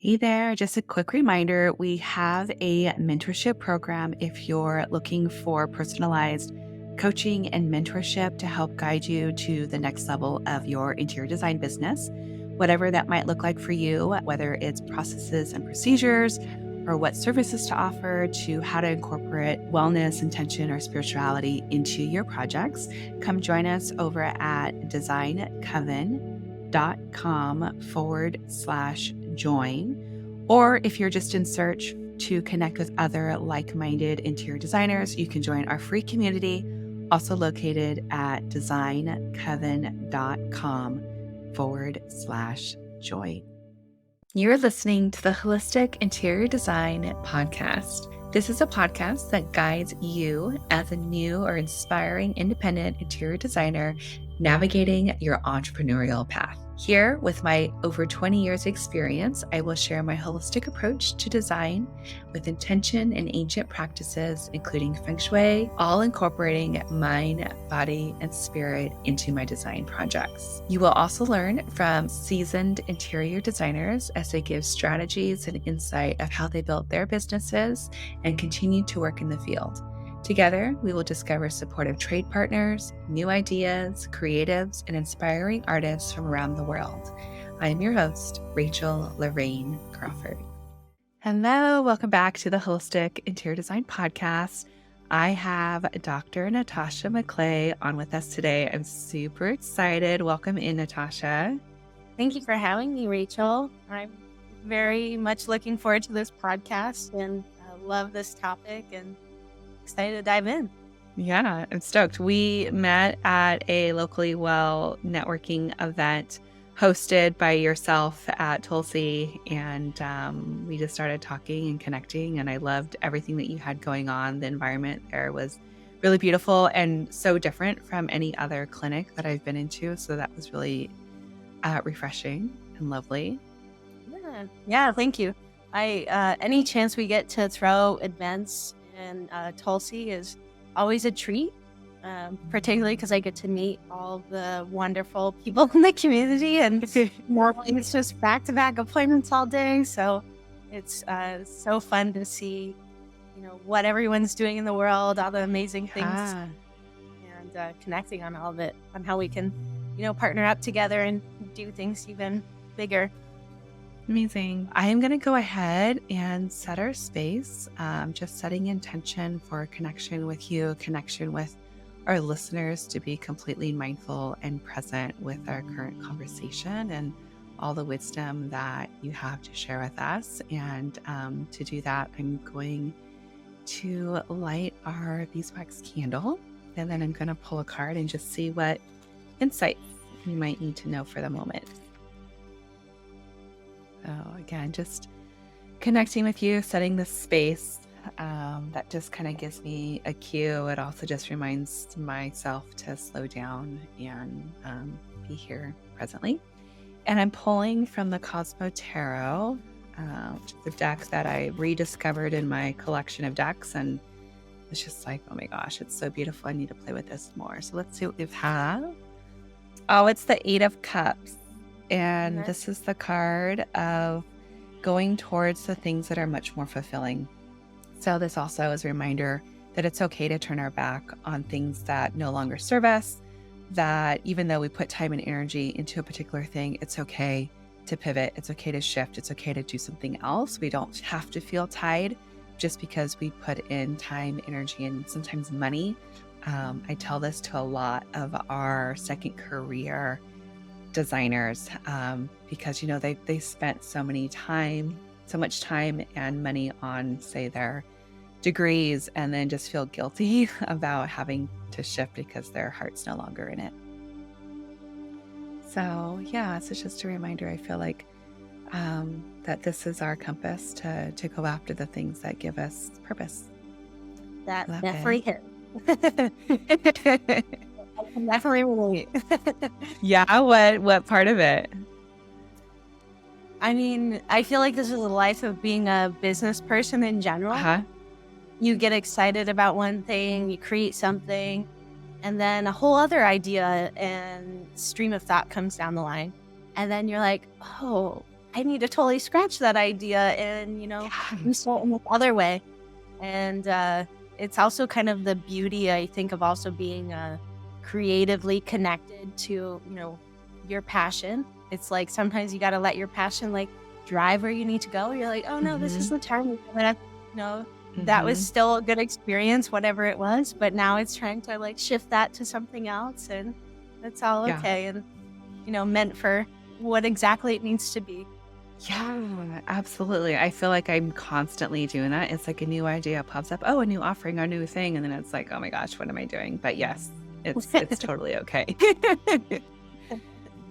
Hey there, just a quick reminder, we have a mentorship program if you're looking for personalized coaching and mentorship to help guide you to the next level of your interior design business, whatever that might look like for you, whether it's processes and procedures or what services to offer to how to incorporate wellness, intention, or spirituality into your projects. Come join us over at designcoven.com/join. Or if you're just in search to connect with other like-minded interior designers, you can join our free community, also located at designcoven.com/join. You're listening to the Holistic Interior Design Podcast. This is a podcast that guides you as a new or inspiring independent interior designer navigating your entrepreneurial path. Here, with my over 20 years experience, I will share my holistic approach to design with intention and ancient practices, including feng shui, all incorporating mind, body, and spirit into my design projects. You will also learn from seasoned interior designers as they give strategies and insight of how they built their businesses and continue to work in the field. Together, we will discover supportive trade partners, new ideas, creatives, and inspiring artists from around the world. I am your host, Rachel Lorraine Crawford. Hello, welcome back to the Holistic Interior Design Podcast. I have Dr. Natasha MacLeay on with us today. I'm super excited. Welcome in, Natasha. Thank you for having me, Rachel. I'm very much looking forward to this podcast and love this topic and excited to dive in. Yeah, I'm stoked. We met at a locally well networking event hosted by yourself at Tulsi, and we just started talking and connecting, and I loved everything that you had going on. The environment there was really beautiful and so different from any other clinic that I've been into, so that was really refreshing and lovely. Yeah, thank you. Any chance we get to throw events in Tulsi is always a treat, particularly because I get to meet all the wonderful people in the community, and it's just back-to-back appointments all day. So it's so fun to see, what everyone's doing in the world, all the amazing things, and connecting on all of it, on how we can, partner up together and do things even bigger. Amazing. I am going to go ahead and set our space, just setting intention for connection with you, connection with our listeners, to be completely mindful and present with our current conversation and all the wisdom that you have to share with us. And to do that, I'm going to light our beeswax candle, and then I'm going to pull a card and just see what insights you might need to know for the moment. So again, just connecting with you, setting the space, that just kind of gives me a cue. It also just reminds myself to slow down and be here presently. And I'm pulling from the Cosmo Tarot, which is a deck that I rediscovered in my collection of decks. And it's just like, oh my gosh, it's so beautiful. I need to play with this more. So let's see what we have. Oh, it's the Eight of Cups. And this is the card of going towards the things that are much more fulfilling. So this also is a reminder that it's okay to turn our back on things that no longer serve us, that even though we put time and energy into a particular thing, it's okay to pivot. It's okay to shift. It's okay to do something else. We don't have to feel tied just because we put in time, energy, and sometimes money. I tell this to a lot of our second career designers, because they spent so much time and money on, say, their degrees, and then just feel guilty about having to shift because their heart's no longer in it. So yeah, it's just a reminder. I feel like that this is our compass to go after the things that give us purpose. That definitely hit. I can definitely relate. Yeah, what part of it? I mean, I feel like this is the life of being a business person in general. Uh-huh. You get excited about one thing, you create something, and then a whole other idea and stream of thought comes down the line. And then you're like, oh, I need to totally scratch that idea and, Yeah. restart in this other way. And it's also kind of the beauty, I think, of also being creatively connected to, your passion. It's like sometimes you got to let your passion like drive where you need to go. You're like, oh no, this is Mhm. the time. But that was Mhm. still a good experience, whatever it was. But now it's trying to like shift that to something else, and that's all Yeah. okay, and meant for what exactly it needs to be. Yeah, absolutely. I feel like I'm constantly doing that. It's like a new idea pops up. Oh, a new offering, a new thing, and then it's like, oh my gosh, what am I doing? But yes, it's totally okay.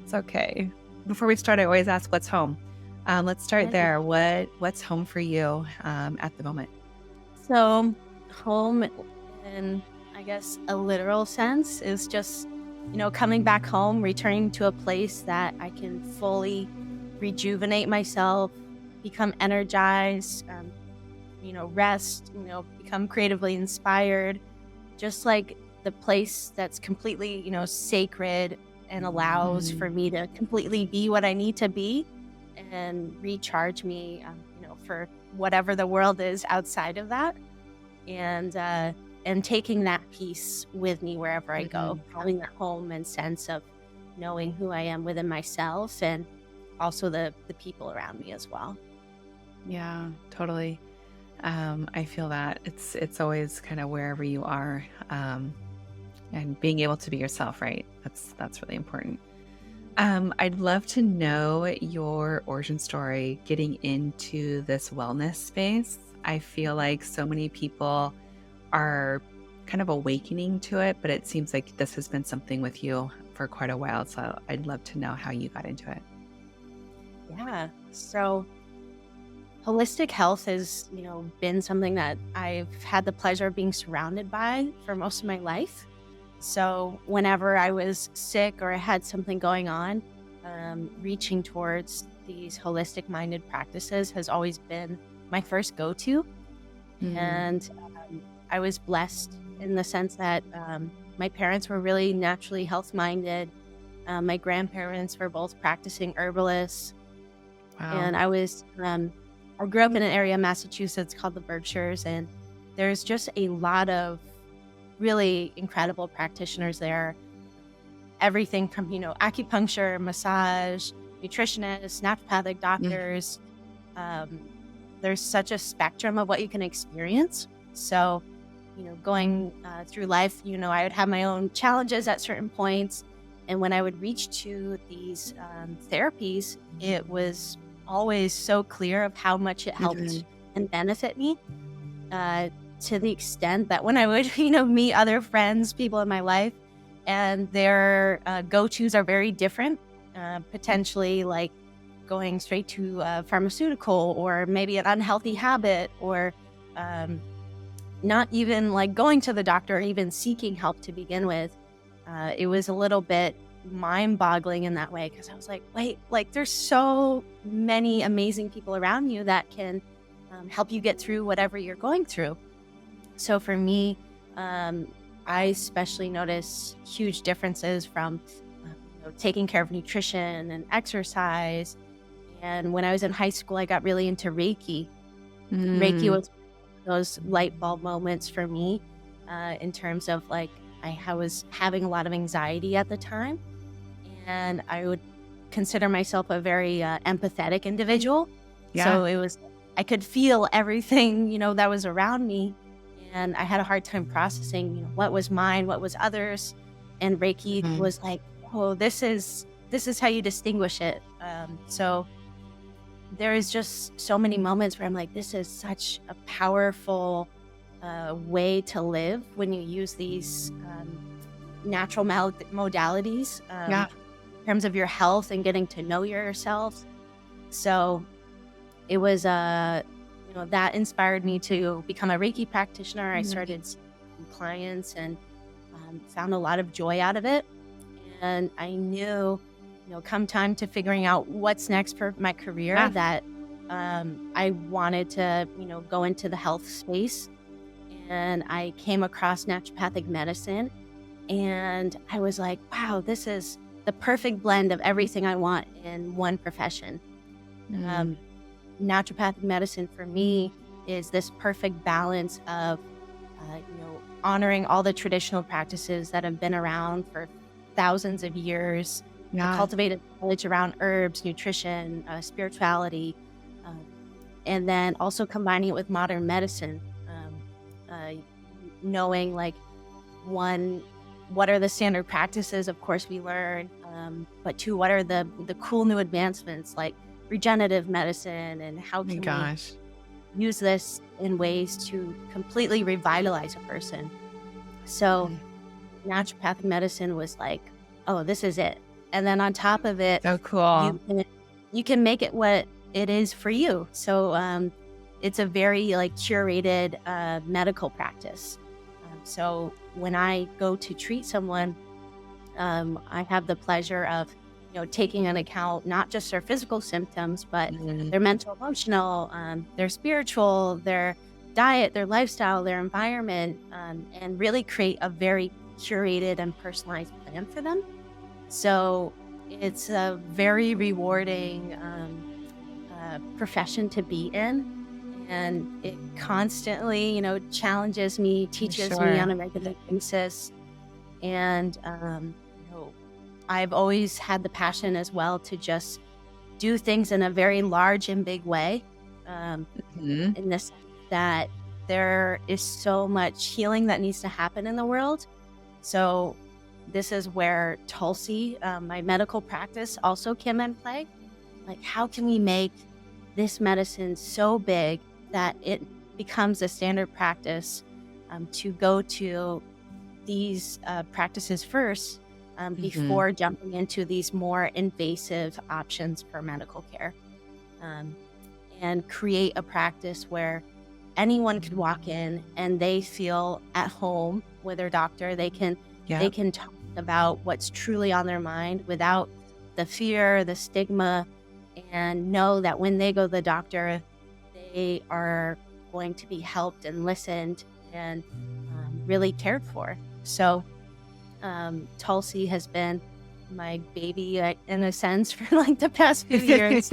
It's okay. Before we start, I always ask, "What's home?" Let's start Right. there. What's home for you at the moment? So, home in, I guess, a literal sense is just, coming back home, returning to a place that I can fully rejuvenate myself, become energized, rest, become creatively inspired. Just like the place that's completely, sacred and allows for Mhm. me to completely be what I need to be and recharge me, for whatever the world is outside of that, and taking that peace with me wherever I go, Mhm. having that home and sense of knowing who I am within myself and also the people around me as well. Yeah, totally. I feel that it's always kind of wherever you are, and being able to be yourself, right? That's really important. I'd love to know your origin story getting into this wellness space. I feel like so many people are kind of awakening to it, but it seems like this has been something with you for quite a while. So I'd love to know how you got into it. Yeah. So holistic health has, been something that I've had the pleasure of being surrounded by for most of my life. So whenever I was sick or I had something going on, reaching towards these holistic minded practices has always been my first go to. Mm, And I was blessed in the sense that my parents were really naturally health minded. My grandparents were both practicing herbalists, wow. and I grew up in an area of Massachusetts called the Berkshires, and there's just a lot of really incredible practitioners there. Everything from, acupuncture, massage, nutritionists, naturopathic Mm, doctors. Um, there's such a spectrum of what you can experience. So, going through life, I would have my own challenges at certain points. And when I would reach to these therapies, it was always so clear of how much it helped mhm, and benefit me, uh, to the extent that when I would, meet other friends, people in my life, and their go-tos are very different, potentially like going straight to a pharmaceutical or maybe an unhealthy habit or um, not even like going to the doctor or even seeking help to begin with. It was a little bit mind boggling in that way because I was like, wait, like there's so many amazing people around you that can help you get through whatever you're going through. So for me, um, I especially notice huge differences from taking care of nutrition and exercise. And when I was in high school, I got really into Reiki. Reiki mm, was those light bulb moments for me, in terms of like I was having a lot of anxiety at the time, and I would consider myself a very empathetic individual. yeah. So it was I could feel everything that was around me, and I had a hard time processing what was mine, what was others, and Reiki Mhm, was like, oh, this is how you distinguish it. So there is just so many moments where I'm like, this is such a powerful way to live when you use these natural modalities, yeah. in terms of your health and getting to know yourself. So it was, that inspired me to become a Reiki practitioner. I started Nice. seeing clients and found a lot of joy out of it. And I knew, come time to figuring out what's next for my career, Yeah. that I wanted to, go into the health space. And I came across naturopathic medicine, and I was like, wow, this is the perfect blend of everything I want in one profession. Um, Mm. Naturopathic medicine for me is this perfect balance of, honoring all the traditional practices that have been around for thousands of years, the Yeah. cultivated knowledge around herbs, nutrition, spirituality, um, and then also combining it with modern medicine, uh, knowing like one, what are the standard practices? Of course, we learn, but two, what are the cool new advancements like regenerative medicine, and how My can we gosh. use this in ways to completely revitalize a person? So Mm. naturopathic medicine was like, oh, this is it. And then on top of it, So you cool. can you can make it what it is for you. So it's a very like curated medical practice. So when I go to treat someone, I have the pleasure of, taking into account not just their physical symptoms, but Mm. their mental, emotional, their spiritual, their diet, their lifestyle, their environment, and really create a very curated and personalized plan for them. So it's a very rewarding profession to be in. And it constantly, challenges me, I'm teaches me on sure. a regular basis. And, I've always had the passion as well to just do things in a very large and big way. Um, Mhm. in this that there is so much healing that needs to happen in the world. So this is where Tulsi, my medical practice, also came in play. Like, how can we make this medicine so big that it becomes a standard practice, to go to these practices first, Mhm. before jumping into these more invasive options for medical care, um, and create a practice where anyone could walk in and they feel at home with their doctor. They Yep. can talk about what's truly on their mind without the fear, the stigma, and know that when they go to the doctor, they are going to be helped and listened and really cared for. So Tulsi has been my baby, in a sense, for like the past few years.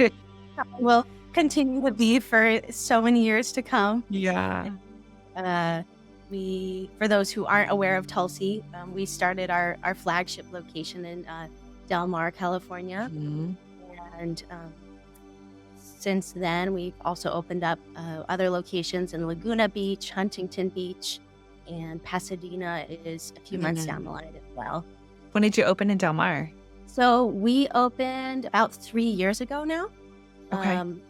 Will continue to be for so many years to come. Yeah. Uh, for those who aren't aware of Tulsi, we started our flagship location in Del Mar, California, Mhm. and since then we've also opened up other locations in Laguna Beach, Huntington Beach, and Pasadena is a few months down Mhm. the line as well. When did you open in Del Mar? So we opened about 3 years ago now, Okay. um,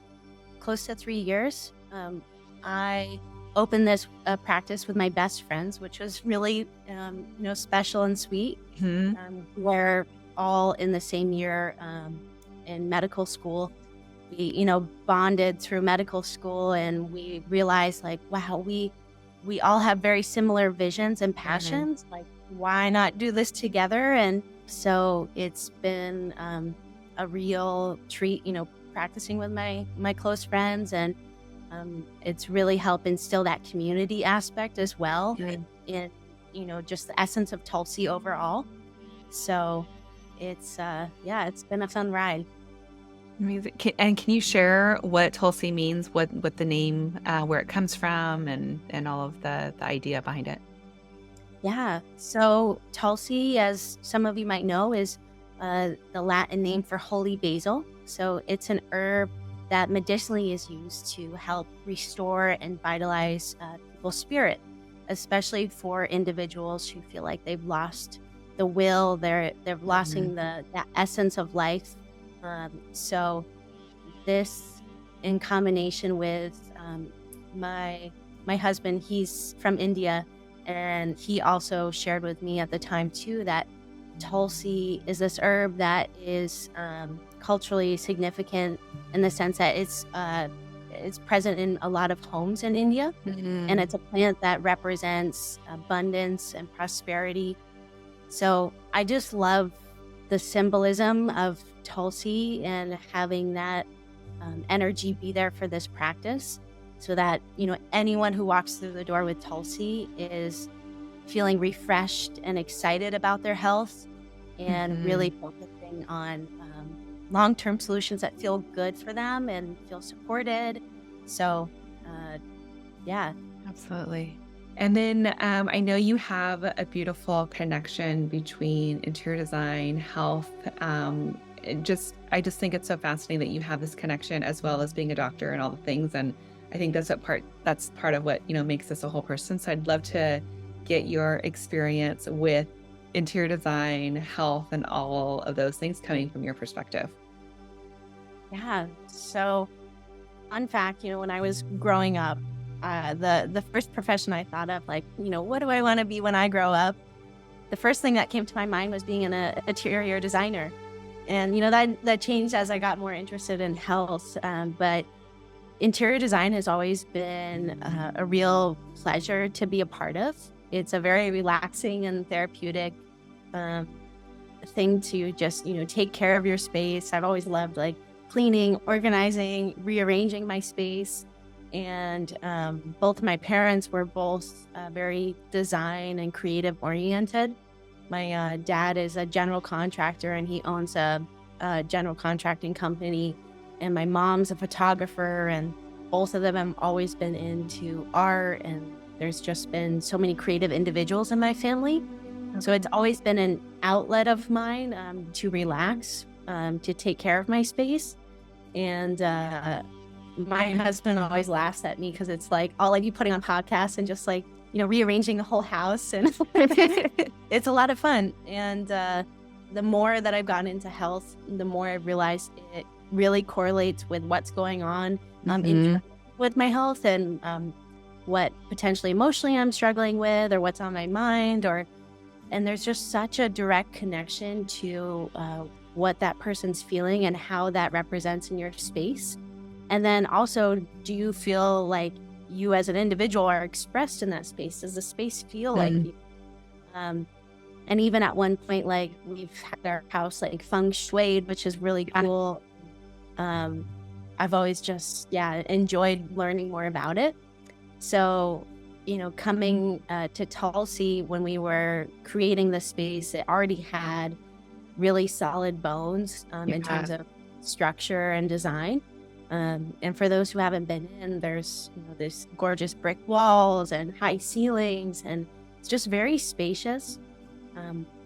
close to 3 years. I opened this practice with my best friends, which was really, special and sweet. Mhm. We're all in the same year in medical school. We, bonded through medical school, and we realized like, wow, we all have very similar visions and Mhm. passions. Like, why not do this together? And so it's been a real treat, practicing with my close friends, and it's really helped instill that community aspect as well Mhm. in, just the essence of Tulsi overall. So it's yeah, it's been a fun ride. Amazing. Can you share what Tulsi means, what the name, where it comes from, and all of the idea behind it? Yeah. So Tulsi, as some of you might know, is the Latin name for holy basil. So it's an herb that medicinally is used to help restore and vitalize people's spirit, especially for individuals who feel like they've lost the will, they're Mhm. losing the essence of life. So this, in combination with my my husband, he's from India, and he also shared with me at the time too that Tulsi is this herb that is culturally significant in the sense that it's present in a lot of homes in India, and Mhm. it's a plant that represents abundance and prosperity. So I just love the symbolism of Tulsi and having that energy be there for this practice, so that, anyone who walks through the door with Tulsi is feeling refreshed and excited about their health, and really Mhm. focusing on, long-term solutions that feel good for them and feel supported. So, yeah. Absolutely. And then I know you have a beautiful connection between interior design, health. I just think it's so fascinating that you have this connection as well as being a doctor and all the things. And I think that's part of what, makes us a whole person. So I'd love to get your experience with interior design, health, and all of those things coming from your perspective. Yeah. So, fun fact, when I was growing up, the first profession I thought of, like, what do I want to be when I grow up? The first thing that came to my mind was being an interior designer. And, that changed as I got more interested in health. But interior design has always been a real pleasure to be a part of. It's a very relaxing and therapeutic um, thing to just, take care of your space. I've always loved like cleaning, organizing, rearranging my space. And both my parents were both very design and creative oriented. My dad is a general contractor and he owns a general contracting company. And my mom's a photographer, and both of them have always been into art. And there's just been so many creative individuals in my family. So it's always been an outlet of mine to relax, to take care of my space. And my husband always laughs at me because it's like all I be putting on podcasts and just like, rearranging the whole house. And it's a lot of fun. And the more that I've gotten into health, the more I've realized it really correlates with what's going on with my health and what potentially emotionally I'm struggling with or what's on my mind. And there's just such a direct connection to what that person's feeling and how that represents in your space. And then also, do you feel like you as an individual are expressed in that space? Does the space feel like you? And even at one point, like we've had our house like feng shuied, which is really cool. I've always just, enjoyed learning more about it. So, coming to Tulsi when we were creating the space, it already had really solid bones in terms of structure and design. And for those who haven't been in, there's this gorgeous brick walls and high ceilings, and it's just very spacious,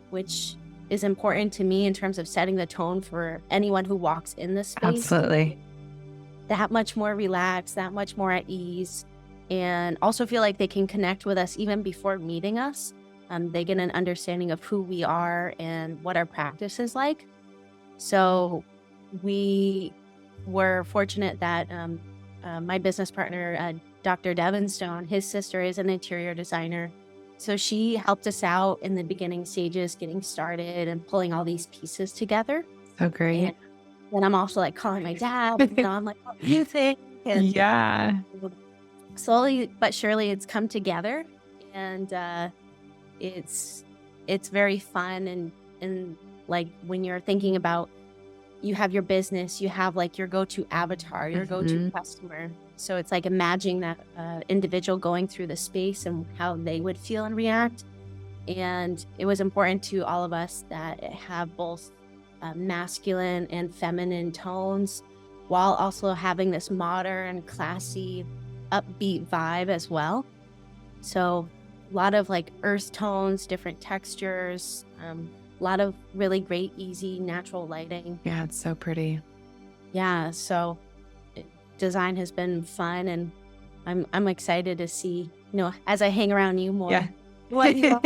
which is important to me in terms of setting the tone for anyone who walks in the space. Absolutely. That much more relaxed, that much more at ease, and also feel like they can connect with us even before meeting us. They get an understanding of who we are and what our practice is like. So we were fortunate that my business partner, Dr. Devinstone, his sister is an interior designer. So she helped us out in the beginning stages, getting started and pulling all these pieces together. So great. And then I'm also like calling my dad, I'm like, what do you think? And slowly but surely it's come together, and it's very fun. And like when you're thinking about, you have your business, you have like your go-to avatar, your go-to customer. So it's like imagining that individual going through the space and how they would feel and react. And it was important to all of us that it have both masculine and feminine tones, while also having this modern, classy, upbeat vibe as well. So a lot of like earth tones, different textures, a lot of really great, easy, natural lighting. Yeah, it's so pretty. Yeah, so design has been fun, and I'm excited to see, as I hang around you more, what you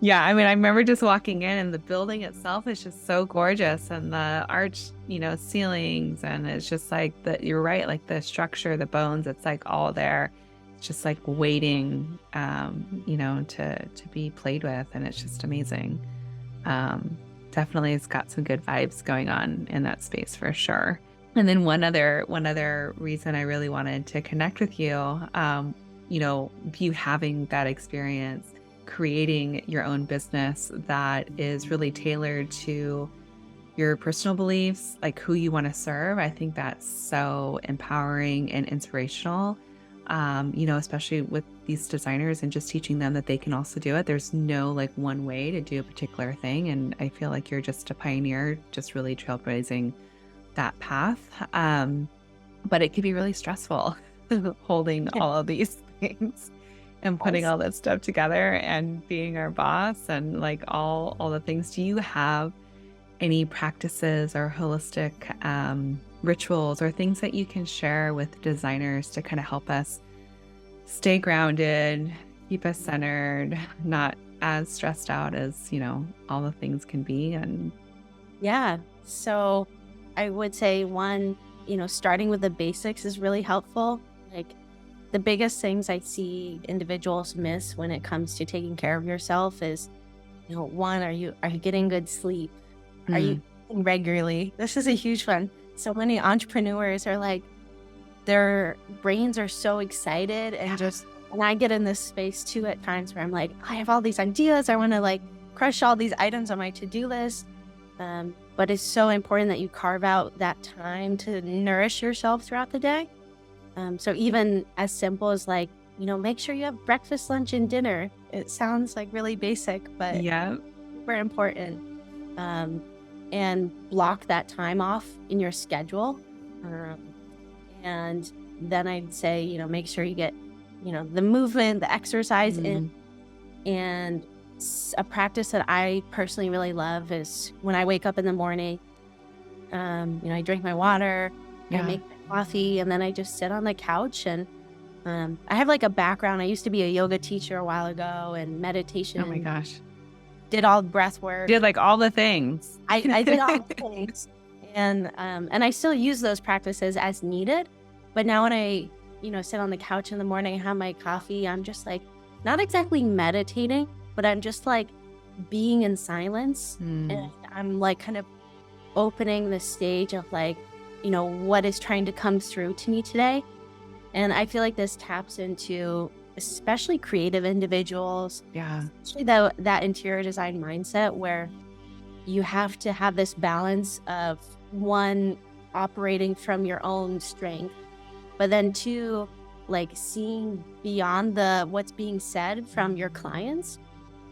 Yeah, I mean, I remember just walking in and the building itself is just so gorgeous, and the arch, ceilings, and it's just like you're right, like the structure, the bones, it's like all there. It's just like waiting, to be played with, and it's just amazing. Definitely it's got some good vibes going on in that space for sure. And then one other reason I really wanted to connect with you, you having that experience, creating your own business that is really tailored to your personal beliefs, like who you want to serve. I think that's so empowering and inspirational. especially with these designers and just teaching them that they can also do it. There's no like one way to do a particular thing. And I feel like you're just a pioneer, just really trailblazing that path. But it can be really stressful holding Yeah. all of these things and putting Yes. all that stuff together and being our boss and like all the things. Do you have any practices or holistic rituals or things that you can share with designers to kind of help us stay grounded, keep us centered, not as stressed out as, all the things can be? And Yeah. So I would say one, starting with the basics is really helpful. Like the biggest things I see individuals miss when it comes to taking care of yourself is, one, are you getting good sleep? Are you mm, eating regularly? This is a huge one. So many entrepreneurs are like, their brains are so excited and I get in this space too at times where I'm like, I have all these ideas. I want to like crush all these items on my to-do list. But it's so important that you carve out that time to nourish yourself throughout the day. So even as simple as like, make sure you have breakfast, lunch, and dinner. It sounds like really basic, but yeah. super important. Um, and block that time off in your schedule. Um, and then I'd say, make sure you get, the movement, the exercise in. Mm, And a practice that I personally really love is when I wake up in the morning, I drink my water, I yeah. make my coffee, and then I just sit on the couch. And I have like a background. I used to be a yoga teacher a while ago and Oh my meditation, gosh. did all breath work. Did like all the things. I did all the things. And I still use those practices as needed. But now when I, sit on the couch in the morning and have my coffee, I'm just like, not exactly meditating, but I'm just like being in silence. Mm, And I'm like kind of opening the stage of like, what is trying to come through to me today. And I feel like this taps into especially creative individuals, yeah. especially that interior design mindset where you have to have this balance of one, operating from your own strength, but then two, like seeing beyond what's being said from your clients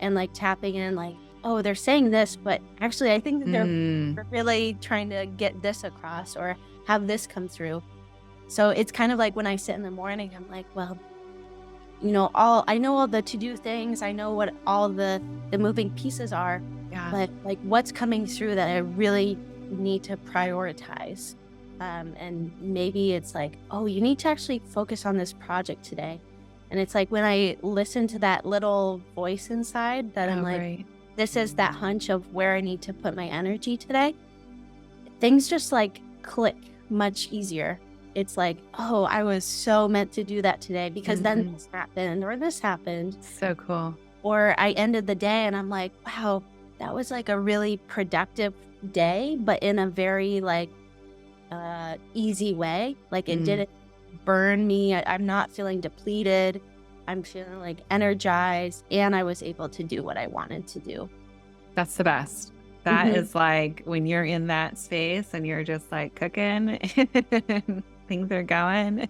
and like tapping in like, oh, they're saying this, but actually I think that Mm, they're really trying to get this across or have this come through. So it's kind of like when I sit in the morning, I'm like, well, I know all the to-do things, I know what all the moving pieces are, yeah. but like what's coming through that I really need to prioritize. And maybe it's like, oh, you need to actually focus on this project today. And it's like when I listen to that little voice inside that I'm Oh, like, right. this is that hunch of where I need to put my energy today, things just like click much easier. It's like, oh, I was so meant to do that today because then Mhm. this happened or this happened. So cool. Or I ended the day and I'm like, wow, that was like a really productive day, but in a very like easy way. Like it Mm, didn't burn me. I'm not feeling depleted. I'm feeling like energized and I was able to do what I wanted to do. that's the best. That Mhm. is like when you're in that space and you're just like cooking, things are going.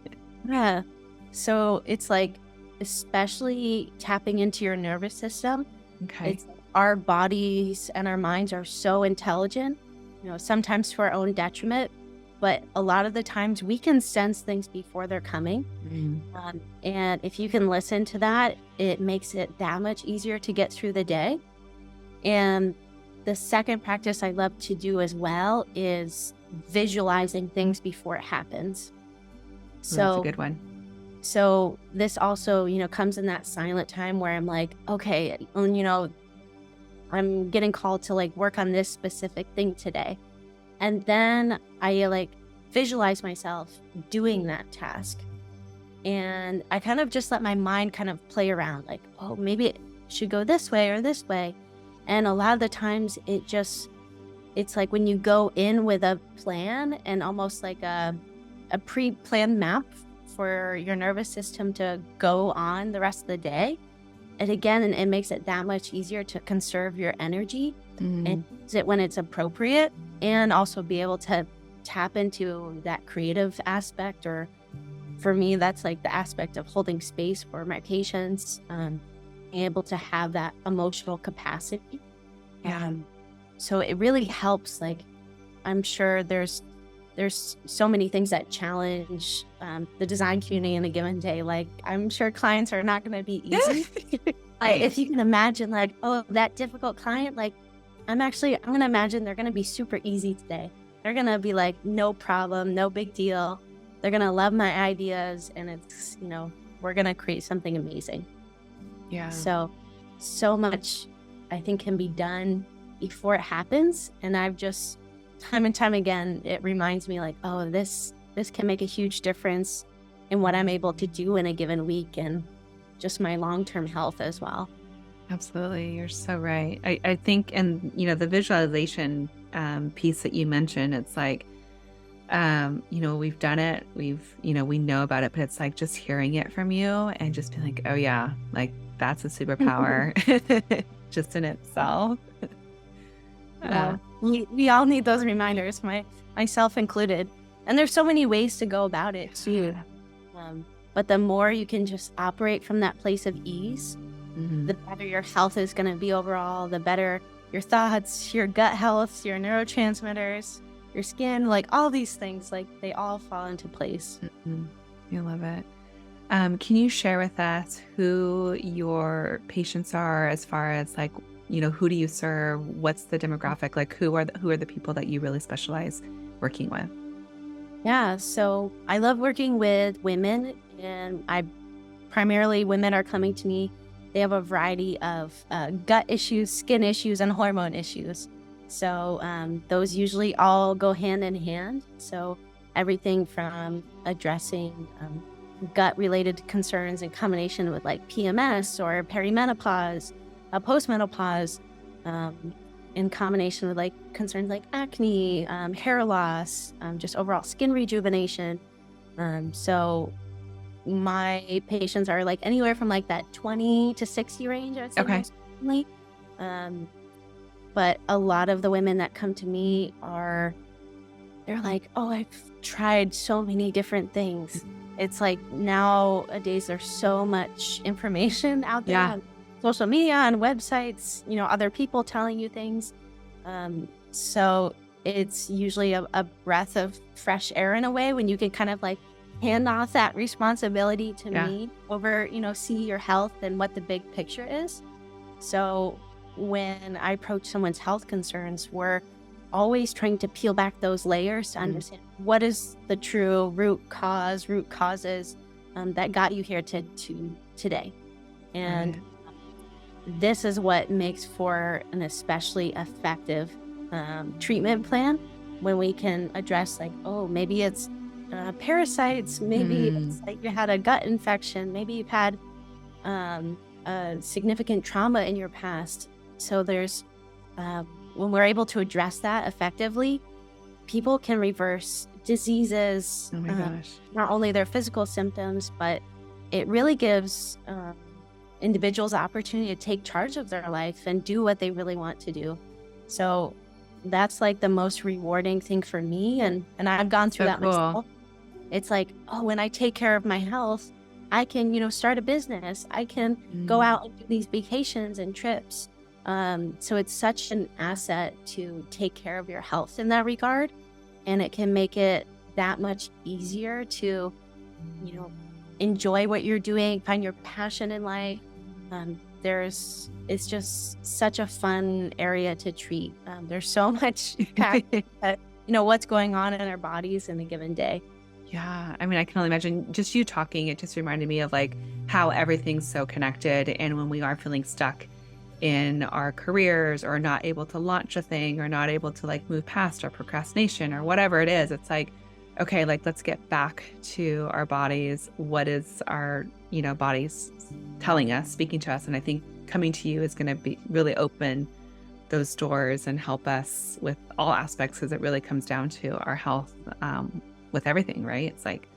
Yeah. So it's like, especially tapping into your nervous system, Okay. it's our bodies and our minds are so intelligent, sometimes to our own detriment, but a lot of the times we can sense things before they're coming. Mm, And if you can listen to that, it makes it that much easier to get through the day. And the second practice I love to do as well is visualizing things before it happens. that's a So good one. So this also, comes in that silent time where I'm like, okay, I'm getting called to like work on this specific thing today. And then I like visualize myself doing that task. And I kind of just let my mind kind of play around like, oh, maybe it should go this way or this way. And a lot of the times it's like when you go in with a plan and almost like a pre-planned map for your nervous system to go on the rest of the day. And again, it makes it that much easier to conserve your energy and Mm, use it when it's appropriate and also be able to tap into that creative aspect or for me, that's like the aspect of holding space for my patients, being able to have that emotional capacity. Yeah. So it really helps. Like, I'm sure there's so many things that challenge the design community in a given day. Like, I'm sure clients are not going to be easy. If you can imagine, like, oh, that difficult client, like, I'm going to imagine they're going to be super easy today. They're going to be like, no problem, no big deal. They're going to love my ideas, and it's, we're going to create something amazing. Yeah. So much, I think, can be done before it happens. And I've just, time and time again, it reminds me, like, oh, this can make a huge difference in what I'm able to do in a given week, and just my long-term health as well. Absolutely. You're so right. I think, and the visualization piece that you mentioned, it's like, we've done it, we know about it, but it's like just hearing it from you and just being like, oh yeah, like that's a superpower just in itself. Yeah. We all need those reminders, myself included. And there's so many ways to go about it too. But the more you can just operate from that place of ease, the better your health is going to be overall, the better your thoughts, your gut health, your neurotransmitters, your skin, like all these things, like they all fall into place. I love it. Can you share with us who your patients are, as far as like, who do you serve? What's the demographic? Like, who are the people that you really specialize working with? Yeah, so I love working with women, and primarily women are coming to me. They have a variety of gut issues, skin issues, and hormone issues. So those usually all go hand in hand. So everything from addressing gut-related concerns in combination with like PMS or perimenopause, postmenopause, in combination with like concerns like acne, hair loss, just overall skin rejuvenation. So my patients are like anywhere from like that 20 to 60 range, I would say. Okay. Most commonly. But a lot of the women that come to me they're like, oh, I've tried so many different things. It's like nowadays there's so much information out there on social media, on websites, other people telling you things. So it's usually a breath of fresh air in a way, when you can kind of like hand off that responsibility to me over, see your health and what the big picture is. So when I approach someone's health concerns, we're always trying to peel back those layers to understand what is the true root causes that got you here to today. And this is what makes for an especially effective treatment plan, when we can address like, oh, maybe it's parasites, maybe it's like you had a gut infection, maybe you've had a significant trauma in your past. So there's when we're able to address that effectively, people can reverse diseases. Oh my gosh. Not only their physical symptoms, but it really gives individuals the opportunity to take charge of their life and do what they really want to do. So that's like the most rewarding thing for me. And I've gone through that myself. It's like, oh, when I take care of my health, I can, start a business. I can go out and do these vacations and trips. So it's such an asset to take care of your health in that regard. And it can make it that much easier to, enjoy what you're doing, find your passion in life. It's just such a fun area to treat. There's so much what's going on in our bodies in a given day. Yeah. I mean, I can only imagine, just you talking, it just reminded me of like how everything's so connected. And when we are feeling stuck in our careers, or not able to launch a thing, or not able to like move past our procrastination or whatever it is, it's like, okay, like let's get back to our bodies. What is our, bodies telling us, speaking to us? And I think coming to you is going to be really open those doors and help us with all aspects, because it really comes down to our health with everything, right? It's like,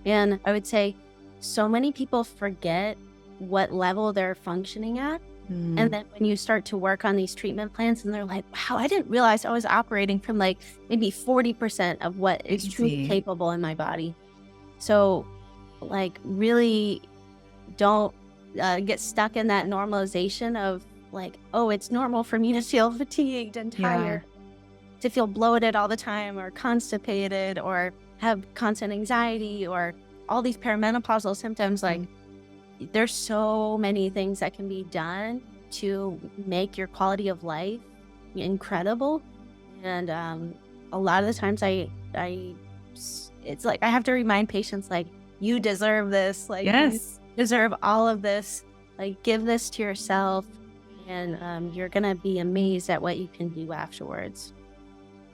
and I would say so many people forget what level they're functioning at. And then when you start to work on these treatment plans, and they're like, wow, I didn't realize I was operating from like maybe 40% of what is truly capable in my body. So like really don't get stuck in that normalization of like, oh, it's normal for me to feel fatigued and Yeah. tired, to feel bloated all the time or constipated or have constant anxiety or all these perimenopausal symptoms. Like, Mm. there's so many things that can be done to make your quality of life incredible. And a lot of the times it's like I have to remind patients, like, you deserve this, like, you Yes. deserve all of this, like, give this to yourself, and you're gonna be amazed at what you can do afterwards.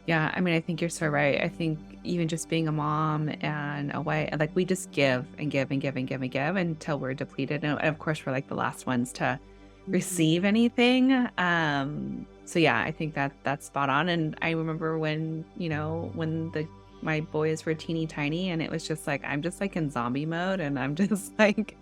Yeah, I mean, I think you're so right. I think even just being a mom and a wife, like we just give and give and give and give and give until we're depleted. And of course, we're like the last ones to Mhm. receive anything. So yeah, I think that that's spot on. And I remember when, when my boys were teeny tiny and it was just like, I'm just like in zombie mode and I'm just like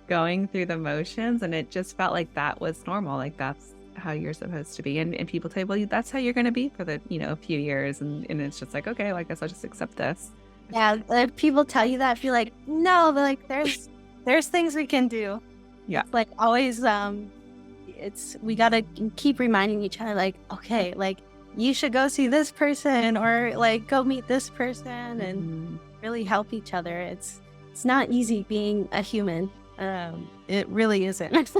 going through the motions, and it just felt like that was normal, like that's how you're supposed to be, and people say, "Well, that's how you're gonna be for the, a few years," and it's just like, "Okay, well, I guess I'll just accept this." Yeah, if people tell you that, feel like, no, but like there's things we can do. Yeah. It's like always it's we gotta keep reminding each other, like, okay, like, you should go see this person or like go meet this person and Mhm. really help each other. It's not easy being a human. It really isn't.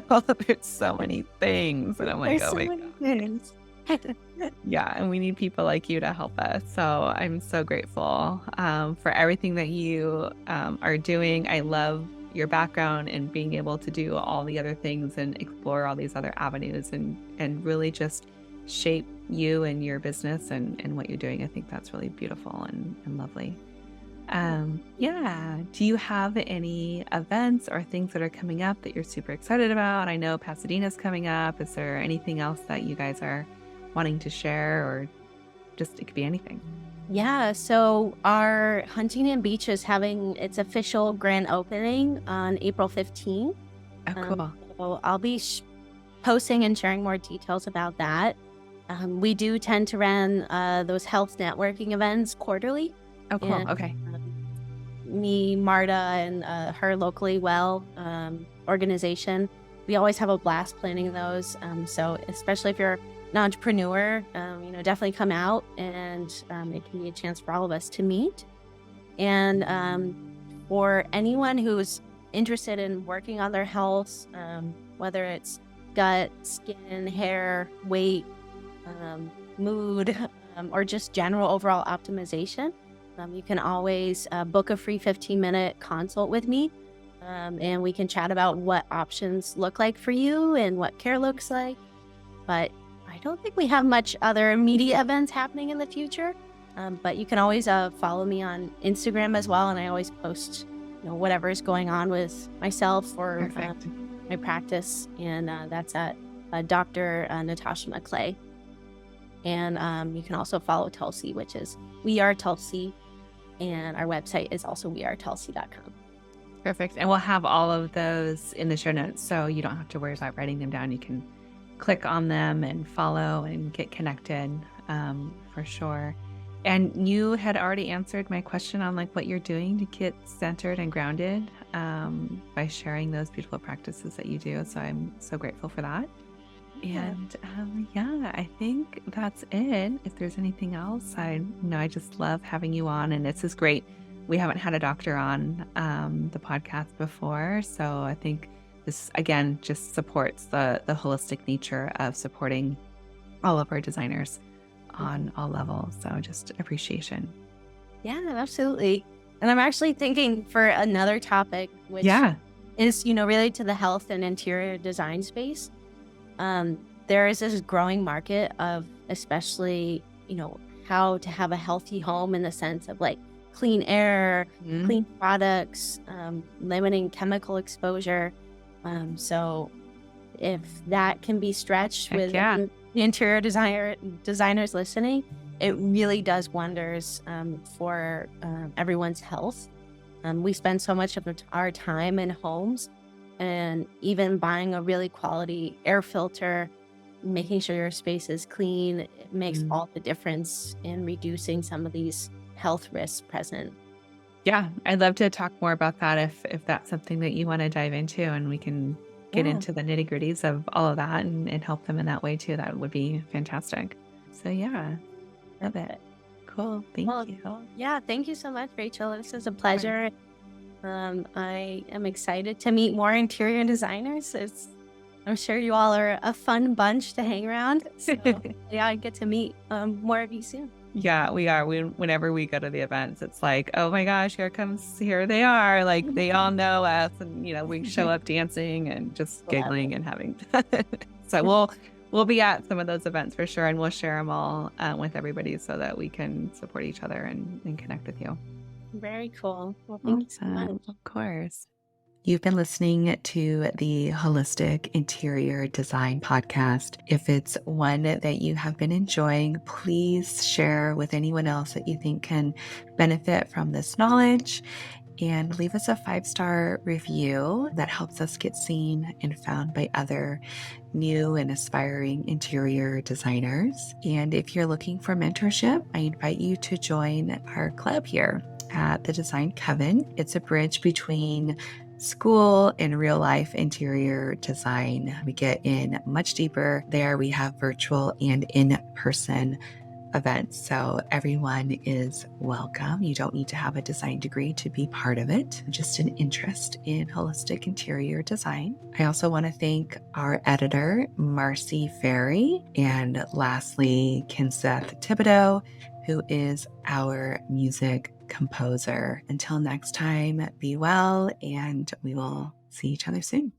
Well, there's so many things, and I'm like, There's "Oh so my many god." things. Yeah, and we need people like you to help us. So I'm so grateful for everything that you are doing. I love your background and being able to do all the other things and explore all these other avenues and really just shape you and your business and what you're doing. I think that's really beautiful and lovely. Yeah. Do you have any events or things that are coming up that you're super excited about? I know Pasadena's coming up. Is there anything else that you guys are wanting to share, or just it could be anything? Yeah, so our Huntington Beach is having its official grand opening on April 15th. Oh, cool. So I'll be posting and sharing more details about that. We do tend to run those health networking events quarterly. Oh, cool. And Okay. me, Marta, and her locally well organization, we always have a blast planning those. So especially if you're an entrepreneur, definitely come out, and it can be a chance for all of us to meet. And for anyone who's interested in working on their health, whether it's gut, skin, hair, weight, mood, or just general overall optimization, you can always book a free 15-minute consult with me, and we can chat about what options look like for you and what care looks like. But I don't think we have much other immediate events happening in the future. But you can always follow me on Instagram as well, and I always post, whatever is going on with myself or Perfect. my practice, and that's at Dr. Natasha MacLeay. And you can also follow Tulsi, which is We Are Tulsi, and our website is also wearetulsi.com. Perfect. And we'll have all of those in the show notes, so you don't have to worry about writing them down. You can click on them and follow and get connected, for sure. And you had already answered my question on like what you're doing to get centered and grounded, by sharing those beautiful practices that you do. So I'm so grateful for that. Yeah. And yeah, I think that's it. If there's anything else, I just love having you on, and this is great. We haven't had a doctor on the podcast before, so I think this again just supports the holistic nature of supporting all of our designers on all levels. So just appreciation. Yeah, absolutely. And I'm actually thinking for another topic, which Yeah. is, related to the health and interior design space. There is this growing market of, especially, how to have a healthy home in the sense of like clean air, Mhm. clean products, limiting chemical exposure. So if that can be stretched Heck with yeah. the interior designers listening, it really does wonders for everyone's health. We spend so much of our time in homes, and even buying a really quality air filter, making sure your space is clean, it makes Mm. all the difference in reducing some of these health risks present. Yeah, I'd love to talk more about that if that's something that you want to dive into, and we can get Yeah. into the nitty-gritties of all of that and help them in that way too. That would be fantastic. So yeah, love it. Perfect. Cool. Thank Well, you. Of yeah, thank you so much, Rachel. This is a course. pleasure. I am excited to meet more interior designers. I'm sure you all are a fun bunch to hang around. So yeah, I get to meet more of you soon. Yeah, we are. Whenever we go to the events, it's like, oh my gosh, here they are. Like they all know us, and we show up dancing and just Love giggling and having fun. So we'll be at some of those events for sure, and we'll share them all with everybody so that we can support each other and connect with you. Very cool. Well, thank you so Awesome. much. Of course. You've been listening to the Holistic Interior Design Podcast. If it's one that you have been enjoying, please share with anyone else that you think can benefit from this knowledge, and leave us a 5-star review that helps us get seen and found by other new and aspiring interior designers. And if you're looking for mentorship, I invite you to join our club here at the Design Coven. It's a bridge between school and real life interior design. We get in much deeper there. We have virtual and in-person events, so everyone is welcome. You don't need to have a design degree to be part of it, just an interest in holistic interior design. I also want to thank our editor, Marcy Ferry, and lastly, Kinseth Thibodeau, who is our music composer. Until next time, be well, and we will see each other soon.